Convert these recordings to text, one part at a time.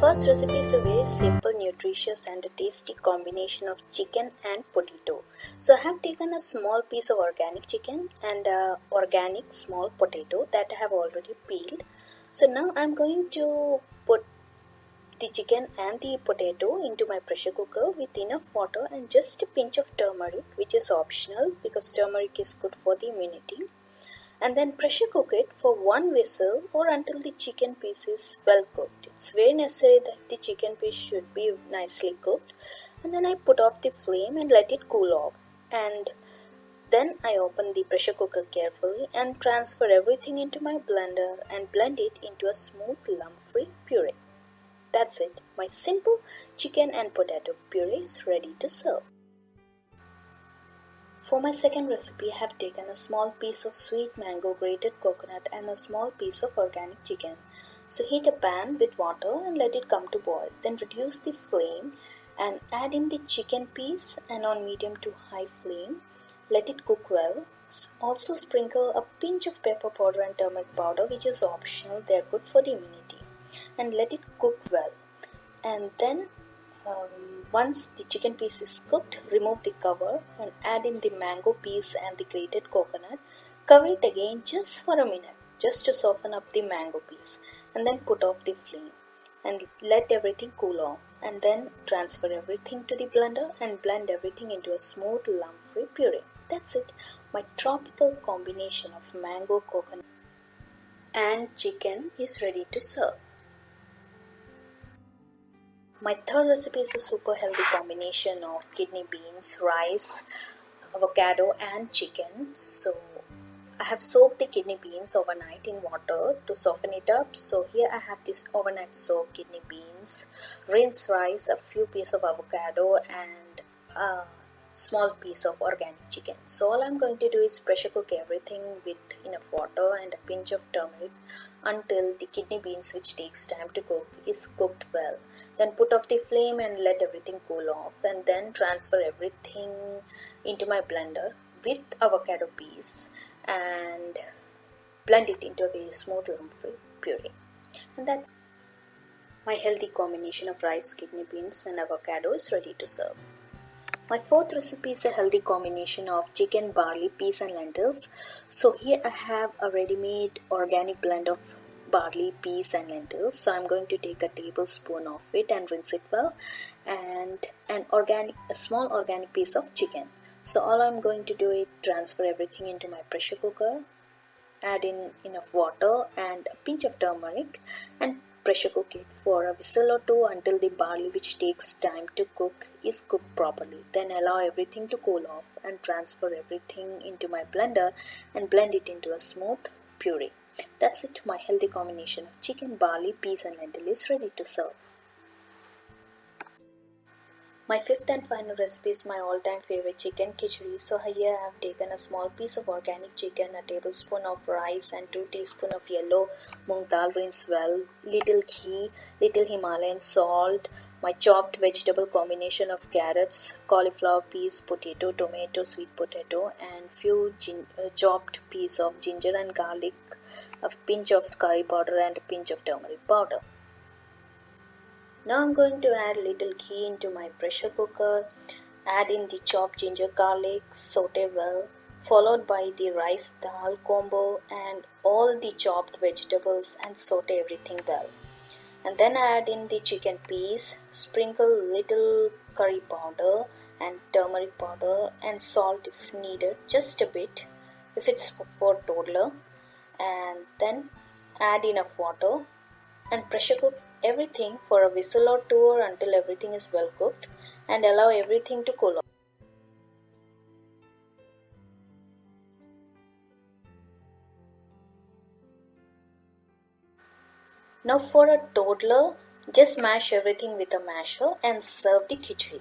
first recipe is a very simple, nutritious and a tasty combination of chicken and potato. So I have taken a small piece of organic chicken and a organic small potato that I have already peeled. So now I'm going to put the chicken and the potato into my pressure cooker with enough water and just a pinch of turmeric, which is optional because turmeric is good for the immunity, and then pressure cook it for one whistle or until the chicken piece is well cooked. It's very necessary that the chicken piece should be nicely cooked. And then I put off the flame and let it cool off. And then I open the pressure cooker carefully and transfer everything into my blender and blend it into a smooth lump-free puree. That's it. My simple chicken and potato puree is ready to serve. For my second recipe, I have taken a small piece of sweet mango, grated coconut and a small piece of organic chicken. So heat a pan with water and let it come to boil. Then reduce the flame and add in the chicken piece and on medium to high flame. Let it cook well. Also sprinkle a pinch of pepper powder and turmeric powder, which is optional. They are good for the immunity. And let it cook well. And then once the chicken piece is cooked, remove the cover and add in the mango piece and the grated coconut. Cover it again just for a minute, just to soften up the mango piece, and then put off the flame and let everything cool off, and then transfer everything to the blender and blend everything into a smooth lump-free puree. That's it. My tropical combination of mango, coconut and chicken is ready to serve. My third recipe is a super healthy combination of kidney beans, rice, avocado and chicken. So I have soaked the kidney beans overnight in water to soften it up. So here I have this overnight soaked kidney beans, rinse rice, a few pieces of avocado and a small piece of organic chicken. So all I'm going to do is pressure cook everything with enough water and a pinch of turmeric until the kidney beans, which takes time to cook, is cooked well. Then put off the flame and let everything cool off, and then transfer everything into my blender with avocado piece and blend it into a very smooth lump-free puree. And that's my healthy combination of rice, kidney beans and avocado is ready to serve. My fourth recipe is a healthy combination of chicken, barley, peas and lentils. So here I have a ready-made organic blend of barley, peas and lentils. So I'm going to take a tablespoon of it and rinse it well, and a small organic piece of chicken. So all I'm going to do is transfer everything into my pressure cooker, add in enough water and a pinch of turmeric and pressure cook it for a whistle or two until the barley, which takes time to cook, is cooked properly. Then allow everything to cool off and transfer everything into my blender and blend it into a smooth puree. That's it. My healthy combination of chicken, barley, peas and lentil is ready to serve. My fifth and final recipe is my all-time favorite chicken khichdi. So here I have taken a small piece of organic chicken, a tablespoon of rice and 2 teaspoons of yellow moong dal, rinse well, little ghee, little Himalayan salt, my chopped vegetable combination of carrots, cauliflower, peas, potato, tomato, sweet potato and few chopped piece of ginger and garlic, a pinch of curry powder and a pinch of turmeric powder. Now I'm going to add little ghee into my pressure cooker, add in the chopped ginger garlic, saute well, followed by the rice dal combo and all the chopped vegetables and saute everything well. And then add in the chicken piece, sprinkle little curry powder and turmeric powder and salt if needed, just a bit if it's for toddler, and then add enough water and pressure cook everything for a whistle or two or until everything is well cooked and allow everything to cool off. Now for a toddler, just mash everything with a masher and serve the khichdi.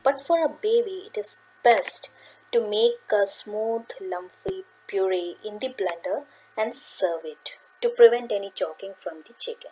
But for a baby, it is best to make a smooth lump-free puree in the blender and serve it to prevent any choking from the chicken.